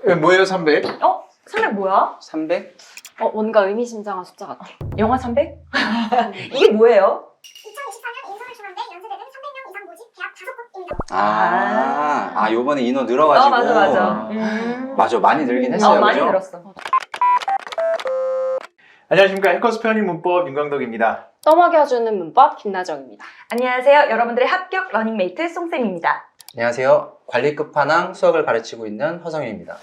뭐예요, 300? 300 뭐야? 300? 뭔가 의미심장한 숫자 같아. 영화 300? 이게 뭐예요? 2024년 인서울 중앙대 연세대는 300명 이상 모집 대학 5곳입니다. 요번에 인원 늘어가지고. 맞아. 맞아, 많이 늘긴 했어요. 많이 그죠? 늘었어. 안녕하십니까. 해커스 편입 문법 윤광덕입니다. 떠먹여 해주는 문법 김나정입니다. 안녕하세요. 여러분들의 합격 러닝메이트 송쌤입니다. 안녕하세요. 관리 끝판왕 수학을 가르치고 있는 허성현입니다.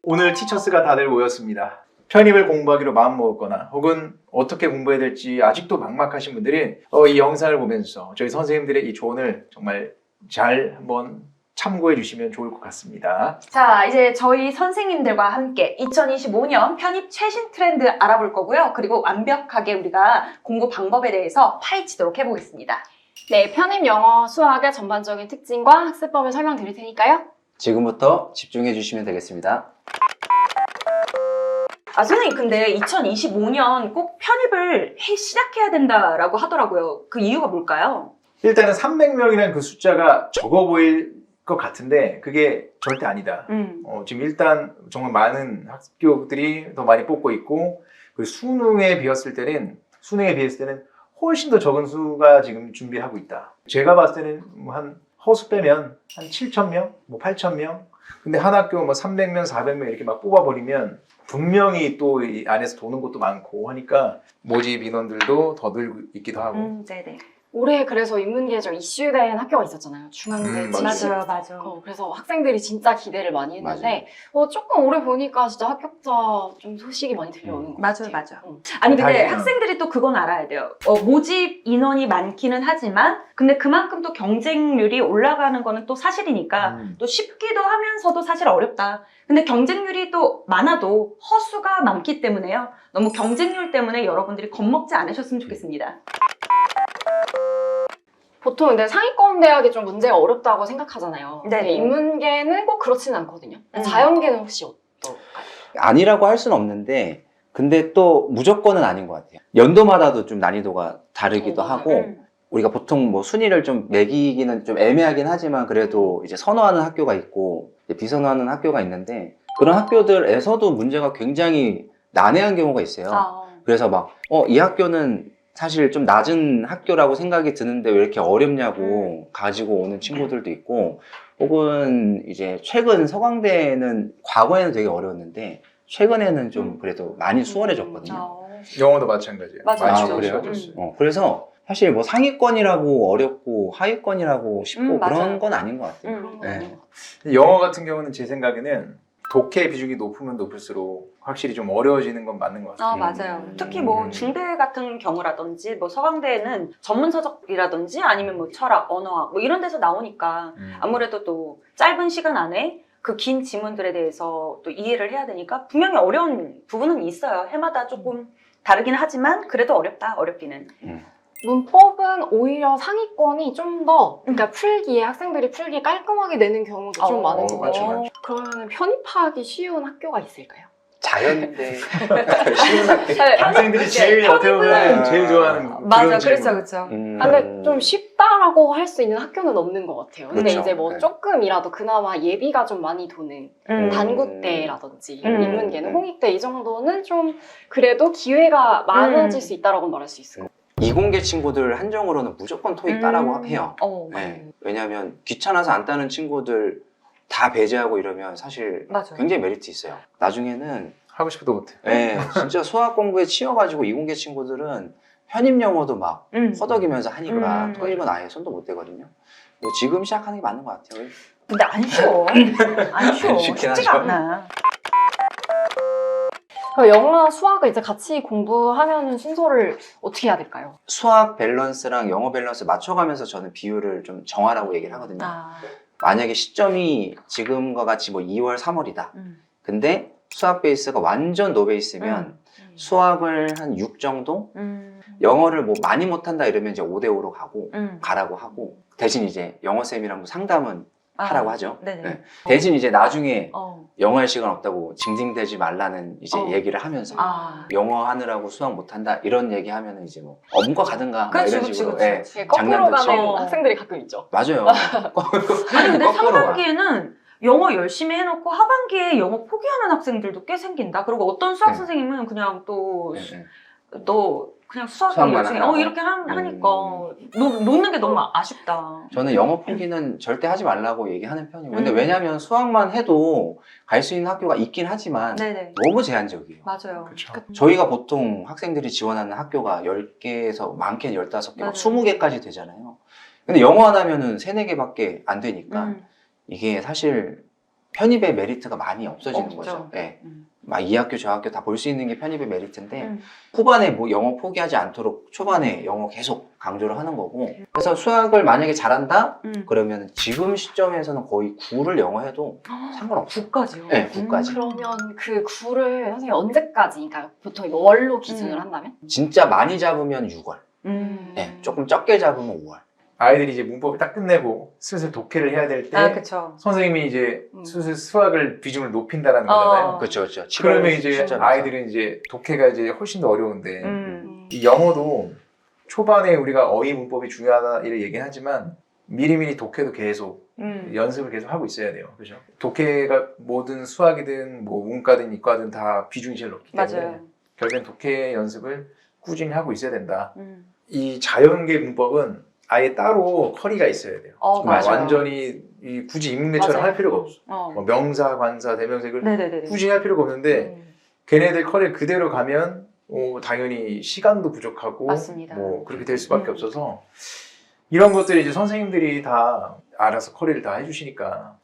오늘 티처스가 다들 모였습니다. 편입을 공부하기로 마음먹었거나 혹은 어떻게 공부해야 될지 아직도 막막하신 분들이 이 영상을 보면서 저희 선생님들의 이 조언을 정말 잘 한번 참고해 주시면 좋을 것 같습니다. 자, 이제 저희 선생님들과 함께 2025년 편입 최신 트렌드 알아볼 거고요. 그리고 완벽하게 우리가 공부 방법에 대해서 파헤치도록 해보겠습니다. 네, 편입 영어 수학의 전반적인 특징과 학습법을 설명드릴 테니까요. 지금부터 집중해 주시면 되겠습니다. 선생님, 근데 2025년 꼭 편입을 시작해야 된다라고 하더라고요. 그 이유가 뭘까요? 일단은 300명이라는 그 숫자가 적어 보일 것 같은데 그게 절대 아니다. 지금 일단 정말 많은 학교들이 더 많이 뽑고 있고 그 수능에 비했을 때는 훨씬 더 적은 수가 지금 준비를 하고 있다. 제가 봤을 때는 한 허수 빼면 한 7,000명, 8,000명. 근데 한 학교 300명, 400명 이렇게 막 뽑아버리면 분명히 또 이 안에서 도는 것도 많고 하니까 모집 인원들도 더 늘고 있기도 하고. 네네. 올해 그래서 인문계적 이슈된 학교가 있었잖아요. 중앙대 맞아요. 맞아. 그래서 학생들이 진짜 기대를 많이 했는데 조금 올해 보니까 진짜 합격자 좀 소식이 많이 들려오는 것 같아요. 맞아. 아니, 근데 다행이다. 학생들이 또 그건 알아야 돼요. 모집 인원이 많기는 하지만 근데 그만큼 또 경쟁률이 올라가는 거는 또 사실이니까 또 쉽기도 하면서도 사실 어렵다. 근데 경쟁률이 또 많아도 허수가 많기 때문에요. 너무 경쟁률 때문에 여러분들이 겁먹지 않으셨으면 좋겠습니다. 보통 근데 상위권 대학이 좀 문제가 어렵다고 생각하잖아요. 네네. 근데 인문계는 꼭 그렇지는 않거든요. 자연계는 혹시 어떨까요? 아니라고 할 수는 없는데 근데 또 무조건은 아닌 것 같아요. 연도마다도 좀 난이도가 다르기도 하고 우리가 보통 뭐 순위를 좀 매기기는 좀 애매하긴 하지만 그래도 이제 선호하는 학교가 있고 이제 비선호하는 학교가 있는데 그런 학교들에서도 문제가 굉장히 난해한 경우가 있어요. 그래서 막 이 학교는 사실 좀 낮은 학교라고 생각이 드는데 왜 이렇게 어렵냐고 가지고 오는 친구들도 있고 혹은 이제 최근 서강대는 과거에는 되게 어려웠는데 최근에는 좀 그래도 많이 수월해졌거든요. 영어도 마찬가지예요. 맞아요. 많이 아, 그래요? 쉬워졌어요. 그래서 사실 뭐 상위권이라고 어렵고 하위권이라고 쉽고 맞아요. 그런 건 아닌 것 같아요. 그런 거 네. 아닌 것 영어 같은 경우는 제 생각에는 독해 비중이 높으면 높을수록 확실히 좀 어려워지는 건 맞는 것 같아요. 맞아요. 특히 뭐 중대 같은 경우라든지 뭐 서강대에는 전문 서적이라든지 아니면 뭐 철학, 언어학 뭐 이런 데서 나오니까 아무래도 또 짧은 시간 안에 그 긴 지문들에 대해서 또 이해를 해야 되니까 분명히 어려운 부분은 있어요. 해마다 조금 다르긴 하지만 그래도 어렵기는. 문법은 오히려 상위권이 좀 더 그러니까 학생들이 풀기에 깔끔하게 내는 경우도 좀 많은 것 맞죠, 같아요. 맞죠. 그러면 편입하기 쉬운 학교가 있을까요? 자연대 쉬운 학교. 학생들이 제일 어떻게 보면 제일 좋아하는 그런 질문. 그렇죠. 근데 좀 쉽다라고 할 수 있는 학교는 없는 것 같아요. 근데 그렇죠. 이제 뭐 네. 조금이라도 그나마 예비가 좀 많이 도는 단구대라든지 인문계는 홍익대 이 정도는 좀 그래도 기회가 많아질 수 있다라고 말할 수 있을 것 같아요. 이공계 친구들 한정으로는 무조건 토익 따라고 해요. 네. 왜냐하면 귀찮아서 안 따는 친구들 다 배제하고 이러면 사실 맞아요. 굉장히 메리트 있어요. 나중에는 하고 싶어도 못해. 네, 진짜 수학 공부에 치여가지고 이공계 친구들은 편입 영어도 막 허덕이면서 하니까 토익은 아예 손도 못 대거든요. 뭐 지금 시작하는 게 맞는 것 같아요. 근데 안 쉬워. 안 쉬워. 쉽긴 쉽지가 하죠. 않아. 영어와 수학을 이제 같이 공부하면 순서를 어떻게 해야 될까요? 수학 밸런스랑 영어 밸런스 맞춰가면서 저는 비율을 좀 정하라고 얘기를 하거든요. 만약에 시점이 지금과 같이 뭐 2월, 3월이다. 근데 수학 베이스가 완전 노베이스면 수학을 한 6 정도? 영어를 뭐 많이 못한다 이러면 이제 5대5로 가라고 하고 대신 이제 영어쌤이랑 뭐 상담은 하라고 하죠. 네네. 네. 대신 이제 나중에 어. 영어 할 시간 없다고 징징대지 말라는 이제 얘기를 하면서 아. 영어 하느라고 수학 못한다 이런 얘기 하면은 이제 뭐 문과 가든가 막 그렇지, 이런 그렇지, 식으로 그렇지. 예, 거꾸로 장난도 가는 치고. 학생들이 가끔 있죠. 맞아요. 아니 근데 거꾸로 가. 상반기에는 영어 열심히 해놓고 하반기에 영어 포기하는 학생들도 꽤 생긴다. 그리고 어떤 수학 네. 선생님은 그냥 또 네, 네. 너 그냥 수학에 수학만 열심히 하라고? 이렇게 하니까 놓는 게 너무 아쉽다. 저는 영어 포기는 절대 하지 말라고 얘기하는 편이고 근데 음. 왜냐면 수학만 해도 갈 수 있는 학교가 있긴 하지만 네네. 너무 제한적이에요. 맞아요. 그렇죠. 저희가 보통 학생들이 지원하는 학교가 10개에서 많게는 15개, 맞아요. 막 20개까지 되잖아요. 근데 영어 하나면은 3, 4개밖에 안 되니까 이게 사실 편입의 메리트가 많이 없어지는 없죠. 거죠. 네. 음. 막 이 학교 저 학교 다 볼 수 있는 게 편입의 메리트인데 후반에 뭐 영어 포기하지 않도록 초반에 영어 계속 강조를 하는 거고 그래서 수학을 만약에 잘한다? 그러면 지금 시점에서는 거의 9를 영어 해도 상관없어요. 9까지요? 네, 9까지. 그러면 그 9를 선생님 언제까지? 그러니까 보통 이거 월로 기준으로 한다면? 진짜 많이 잡으면 6월. 네, 조금 적게 잡으면 5월. 아이들이 이제 문법을 딱 끝내고 슬슬 독해를 해야 될 때 아 그쵸. 선생님이 이제 슬슬 수학을 비중을 높인다라는 거잖아요. 그렇죠, 그렇죠. 그러면 이제 아이들은 이제 독해가 이제 훨씬 더 어려운데 이 영어도 초반에 우리가 어휘 문법이 중요하다 이렇게 얘기하지만 미리미리 독해도 계속 연습을 계속 하고 있어야 돼요. 그죠? 독해가 모든 수학이든 뭐 문과든 이과든 다 비중이 제일 높기 때문에 맞아요. 결국엔 독해 연습을 꾸준히 하고 있어야 된다. 이 자연계 문법은 아예 따로 커리가 있어야 돼요. 맞아요. 완전히 굳이 인문계처럼 맞아요. 할 필요가 없어. 뭐 명사, 관사, 대명사 이걸 네네네. 꾸준히 할 필요가 없는데 걔네들 커리를 그대로 가면 당연히 시간도 부족하고 맞습니다. 뭐 그렇게 될 수밖에 없어서 이런 것들이 이제 선생님들이 다 알아서 커리를 다 해주시니까.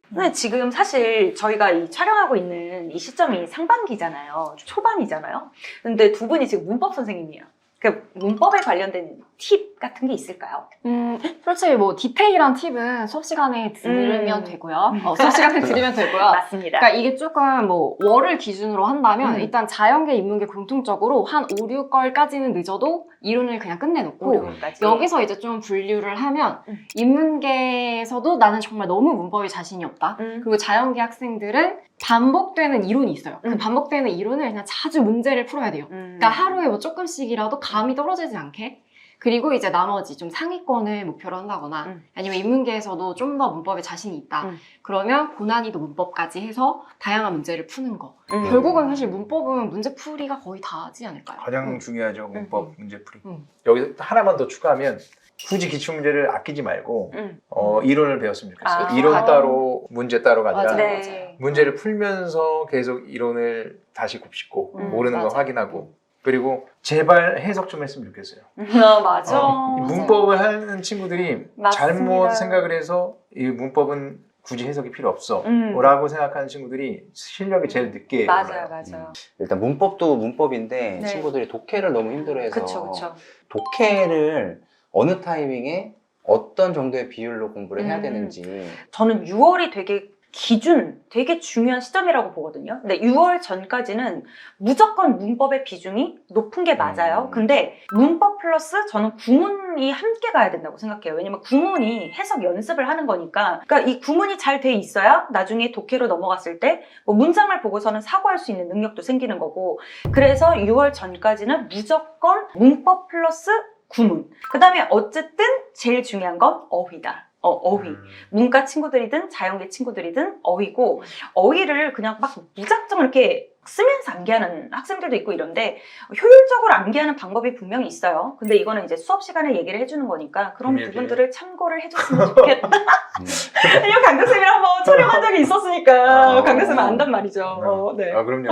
근데 지금 사실 저희가 이 촬영하고 있는 이 시점이 상반기잖아요. 초반이잖아요. 근데 두 분이 지금 문법 선생님이에요. 그 문법에 관련된 팁 같은 게 있을까요? 솔직히 뭐 디테일한 팁은 수업 시간에 들으면 되고요. 수업 시간에 들으면 되고요. 맞습니다. 그러니까 이게 조금 뭐 월을 기준으로 한다면 일단 자연계, 인문계 공통적으로 한 5, 6걸까지는 늦어도 이론을 그냥 끝내놓고 여기서 이제 좀 분류를 하면 인문계에서도 나는 정말 너무 문법에 자신이 없다. 그리고 자연계 학생들은 반복되는 이론이 있어요. 그 반복되는 이론을 그냥 자주 문제를 풀어야 돼요. 그러니까 하루에 뭐 조금씩이라도 감이 떨어지지 않게. 그리고 이제 나머지 좀 상위권을 목표로 한다거나 아니면 인문계에서도 좀 더 문법에 자신이 있다. 그러면 고난이도 문법까지 해서 다양한 문제를 푸는 거. 결국은 사실 문법은 문제풀이가 거의 다지 않을까요? 가장 중요하죠. 문법 문제풀이. 여기서 하나만 더 추가하면 굳이 기출문제를 아끼지 말고 이론을 배웠으면 좋겠어요. 이론 따로 문제 따로가 아니라 네. 문제를 풀면서 계속 이론을 다시 곱씹고 모르는 거 확인하고 그리고 제발 해석 좀 했으면 좋겠어요. 맞아. 문법을 하는 친구들이 맞습니다. 잘못 생각을 해서 이 문법은 굳이 해석이 필요 없어 라고 생각하는 친구들이 실력이 제일 늦게 맞아요, 올라요. 맞아요. 일단 문법도 문법인데 네. 친구들이 독해를 너무 힘들어해서 그쵸. 독해를 어느 타이밍에 어떤 정도의 비율로 공부를 해야 되는지 저는 6월이 되게 중요한 시점이라고 보거든요. 근데 6월 전까지는 무조건 문법의 비중이 높은 게 맞아요. 근데 문법 플러스 저는 구문이 함께 가야 된다고 생각해요. 왜냐면 구문이 해석 연습을 하는 거니까. 그러니까 이 구문이 잘 돼 있어야 나중에 독해로 넘어갔을 때 뭐 문장을 보고서는 사고할 수 있는 능력도 생기는 거고. 그래서 6월 전까지는 무조건 문법 플러스 구문. 그 다음에 어쨌든 제일 중요한 건 어휘다. 어휘. 문과 친구들이든 자연계 친구들이든 어휘고 어휘를 그냥 막 무작정 이렇게 쓰면서 암기하는 학생들도 있고 이런데 효율적으로 암기하는 방법이 분명히 있어요. 근데 이거는 이제 수업 시간에 얘기를 해주는 거니까 그런 부분들을 참고를 해줬으면 좋겠다. 왜냐면 강대쌤이랑 한번 촬영한 적이 있었으니까 강대쌤은 안단 말이죠. 네. 그럼요.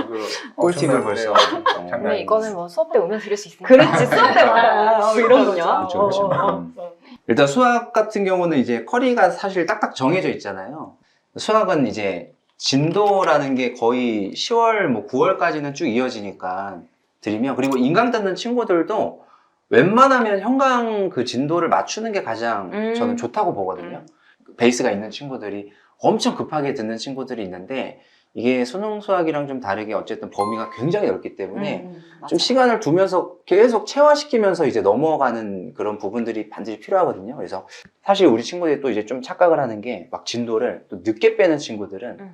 꿀팁을 벌써. 근데 이거는 뭐 수업 때 오면 들을 수 있으니까. 그렇지, 수업 때 말아. 이런군요. 그렇죠. 일단 수학 같은 경우는 이제 커리가 사실 딱딱 정해져 있잖아요. 수학은 이제 진도라는 게 거의 10월, 뭐 9월까지는 쭉 이어지니까 드리면 그리고 인강 듣는 친구들도 웬만하면 현강 그 진도를 맞추는 게 가장 저는 좋다고 보거든요. 베이스가 있는 친구들이 엄청 급하게 듣는 친구들이 있는데 이게 수능 수학이랑 좀 다르게 어쨌든 범위가 굉장히 넓기 때문에 맞아. 좀 시간을 두면서 계속 체화시키면서 이제 넘어가는 그런 부분들이 반드시 필요하거든요. 그래서 사실 우리 친구들이 또 이제 좀 착각을 하는 게 막 진도를 또 늦게 빼는 친구들은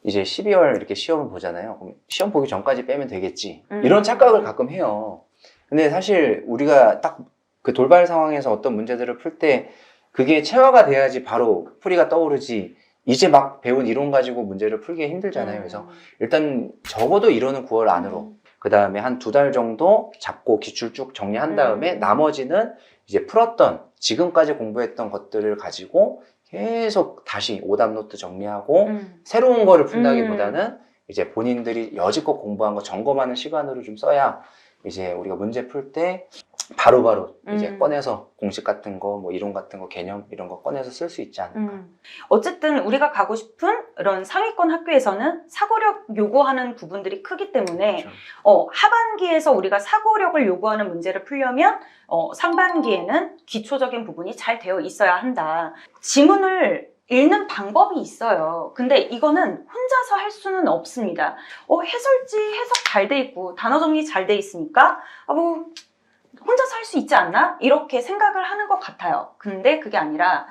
이제 12월 이렇게 시험을 보잖아요. 그럼 시험 보기 전까지 빼면 되겠지. 이런 착각을 가끔 해요. 근데 사실 우리가 딱 그 돌발 상황에서 어떤 문제들을 풀 때 그게 체화가 돼야지 바로 풀이가 떠오르지. 이제 막 배운 이론 가지고 문제를 풀기 힘들잖아요. 그래서 일단 적어도 이론은 9월 안으로 그 다음에 한 2달 정도 잡고 기출 쭉 정리한 다음에 나머지는 이제 풀었던 지금까지 공부했던 것들을 가지고 계속 다시 오답 노트 정리하고 새로운 거를 푼다기보다는 이제 본인들이 여지껏 공부한 거 점검하는 시간으로 좀 써야 이제 우리가 문제 풀 때 바로바로 이제 꺼내서 공식 같은 거, 뭐 이론 같은 거, 개념 이런 거 꺼내서 쓸 수 있지 않을까. 어쨌든 우리가 가고 싶은 이런 상위권 학교에서는 사고력 요구하는 부분들이 크기 때문에 그렇죠. 하반기에서 우리가 사고력을 요구하는 문제를 풀려면 상반기에는 기초적인 부분이 잘 되어 있어야 한다. 지문을 읽는 방법이 있어요. 근데 이거는 혼자서 할 수는 없습니다. 해설지 해석 잘 돼 있고 단어 정리 잘 돼 있으니까 뭐 혼자서 할 수 있지 않나? 이렇게 생각을 하는 것 같아요. 근데 그게 아니라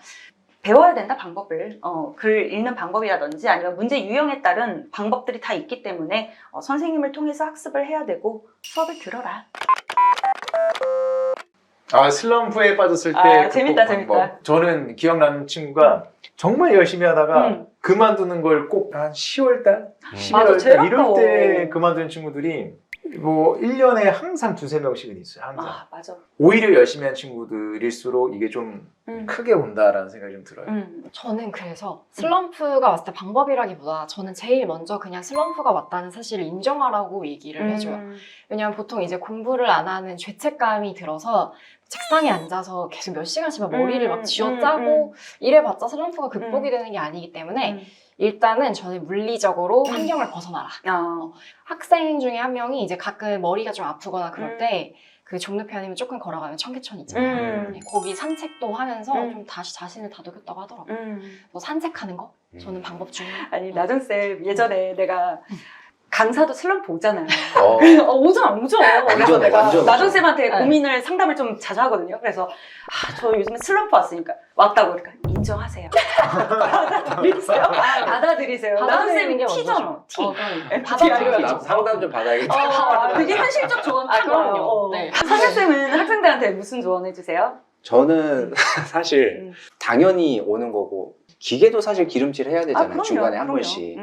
배워야 된다, 방법을. 글 읽는 방법이라든지 아니면 문제 유형에 따른 방법들이 다 있기 때문에 선생님을 통해서 학습을 해야 되고 수업을 들어라. 슬럼프에 빠졌을 때 재밌다, 극복 방법. 저는 기억나는 친구가 정말 열심히 하다가 그만두는 걸 꼭 한 10월달, 11월달 이럴 때 그만두는 친구들이 뭐 1년에 항상 2-3명씩은 있어요. 항상. 맞아. 오히려 열심히 한 친구들일수록 이게 좀 크게 온다라는 생각이 좀 들어요. 저는 그래서 슬럼프가 왔을 때 방법이라기보다 저는 제일 먼저 그냥 슬럼프가 왔다는 사실을 인정하라고 얘기를 해줘요. 왜냐면 보통 이제 공부를 안 하는 죄책감이 들어서 책상에 앉아서 계속 몇 시간씩 막 머리를 막 쥐어짜고 이래봤자 슬럼프가 극복이 되는 게 아니기 때문에 일단은 저는 물리적으로 환경을 벗어나라. 학생 중에 한 명이 이제 가끔 머리가 좀 아프거나 그럴 때 그 종로편이면 조금 걸어가면 청계천 있잖아요. 거기 산책도 하면서 좀 다시 자신을 다독였다고 하더라고요. 뭐 산책하는 거? 저는 방법 중에. 아니, 나정쌤 예전에 내가 강사도 슬럼프 오잖아요. 오죠. 완전, 완전. 나정쌤한테 네. 고민을 상담을 좀 자주 하거든요. 그래서 저 요즘에 슬럼프 왔으니까 왔다고 그러니까 인정하세요. 받아들이세요. 받아들이세요. 나정쌤이 티잖아. 티. 받아들여야죠. 나도 상담 좀 받아야겠다. 되게 현실적 조언 그럼요. 네. 상현쌤은 학생들한테 무슨 조언 해주세요? 저는 사실 당연히 오는 거고 기계도 사실 기름칠 해야 되잖아요. 그럼요, 중간에 한 그럼요. 번씩.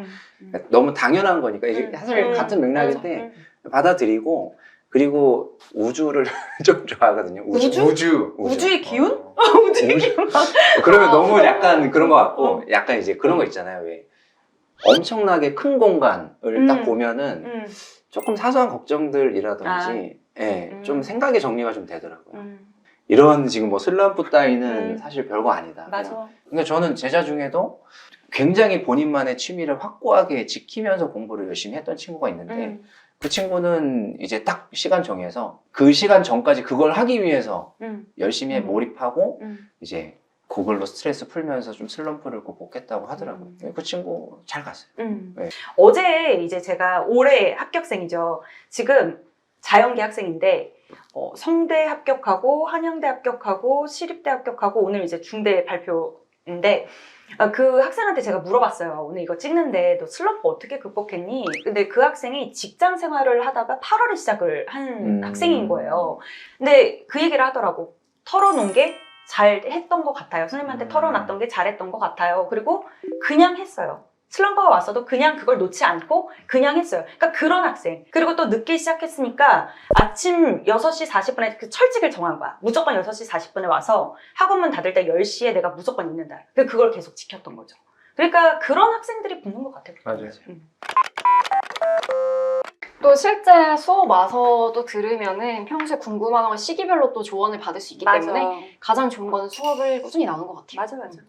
너무 당연한 거니까 이게 사실 같은 맥락인데 받아들이고 그리고 우주를 좀 좋아하거든요. 우주의 기운? 우주의 기운? 그러면 너무 약간 그런 것 같고 약간 이제 그런 거 있잖아요. 왜 엄청나게 큰 공간을 딱 보면은 조금 사소한 걱정들이라든지 좀 생각의 정리가 좀 되더라고요. 이런 지금 뭐 슬럼프 따위는 사실 별거 아니다. 맞아. 근데 저는 제자 중에도 굉장히 본인만의 취미를 확고하게 지키면서 공부를 열심히 했던 친구가 있는데 그 친구는 이제 딱 시간 정해서 그 시간 전까지 그걸 하기 위해서 열심히 몰입하고 이제 그걸로 스트레스 풀면서 좀 슬럼프를 극복했다고 하더라고요. 그 친구 잘 갔어요. 네. 어제 이제 제가 올해 합격생이죠. 지금 자연계 학생인데 성대 합격하고 한양대 합격하고 시립대 합격하고 오늘 이제 중대 발표인데 그 학생한테 제가 물어봤어요. 오늘 이거 찍는데 너 슬럼프 어떻게 극복했니? 근데 그 학생이 직장 생활을 하다가 8월에 시작을 한 학생인 거예요. 근데 그 얘기를 하더라고. 털어놓은 게 잘 했던 것 같아요. 선생님한테 털어놨던 게 잘했던 것 같아요. 그리고 그냥 했어요. 슬럼프가 왔어도 그냥 그걸 놓지 않고 그냥 했어요. 그러니까 그런 학생. 그리고 또 늦게 시작했으니까 아침 6시 40분에 그 철칙을 정한 거야. 무조건 6시 40분에 와서 학원문 닫을 때 10시에 내가 무조건 있는다. 그걸 계속 지켰던 거죠. 그러니까 그런 학생들이 붙는 것 같아요. 맞아요. 또 실제 수업 와서도 들으면은 평소에 궁금한 건 시기별로 또 조언을 받을 수 있기 때문에 가장 좋은 거는 수업을 꾸준히 나오는 것 같아요. 맞아.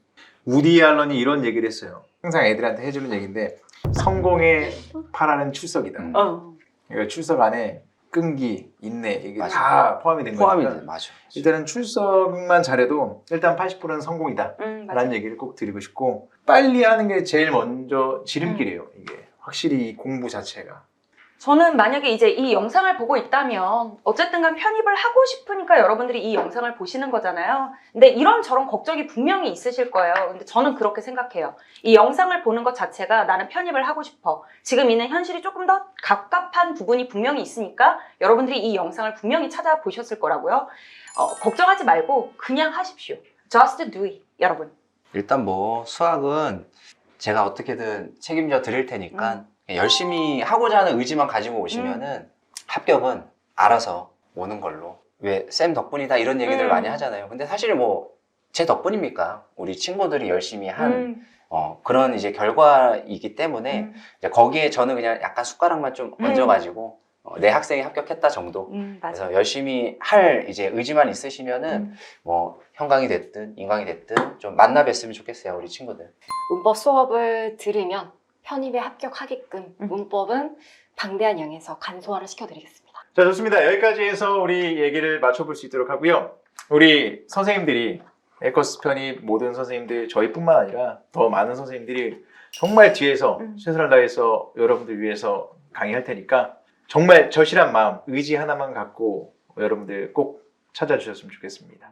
우디 알런이 이런 얘기를 했어요. 항상 애들한테 해주는 얘기인데 성공의 파라는 출석이다. 그러니까 출석 안에 끈기, 인내 이게 다 포함이 된 거니까 맞아. 일단은 출석만 잘해도 일단 80%는 성공이다 라는 얘기를 꼭 드리고 싶고 빨리 하는 게 제일 먼저 지름길이에요. 이게 확실히 이 공부 자체가. 저는 만약에 이제 이 영상을 보고 있다면 어쨌든 간 편입을 하고 싶으니까 여러분들이 이 영상을 보시는 거잖아요. 근데 이런저런 걱정이 분명히 있으실 거예요. 근데 저는 그렇게 생각해요. 이 영상을 보는 것 자체가 나는 편입을 하고 싶어. 지금 있는 현실이 조금 더 갑갑한 부분이 분명히 있으니까 여러분들이 이 영상을 분명히 찾아보셨을 거라고요. 걱정하지 말고 그냥 하십시오. Just do it, 여러분. 일단 뭐 수학은 제가 어떻게든 책임져 드릴 테니까 열심히 하고자 하는 의지만 가지고 오시면은 합격은 알아서 오는 걸로. 왜 쌤 덕분이다 이런 얘기들 많이 하잖아요. 근데 사실 뭐 제 덕분입니까? 우리 친구들이 열심히 한 그런 이제 결과이기 때문에 이제 거기에 저는 그냥 약간 숟가락만 좀 얹어가지고 내 학생이 합격했다 정도. 맞아. 그래서 열심히 할 이제 의지만 있으시면은 뭐 형광이 됐든 인광이 됐든 좀 만나 뵀으면 좋겠어요, 우리 친구들. 문법 수업을 들으면 편입에 합격하게끔 문법은 방대한 양에서 간소화를 시켜드리겠습니다. 자, 좋습니다. 여기까지 해서 우리 얘기를 맞춰볼 수 있도록 하고요. 우리 선생님들이 에커스 편입 모든 선생님들 저희뿐만 아니라 더 많은 선생님들이 정말 뒤에서 최선을 다해서 여러분들 위해서 강의할 테니까 정말 절실한 마음, 의지 하나만 갖고 여러분들 꼭 찾아주셨으면 좋겠습니다.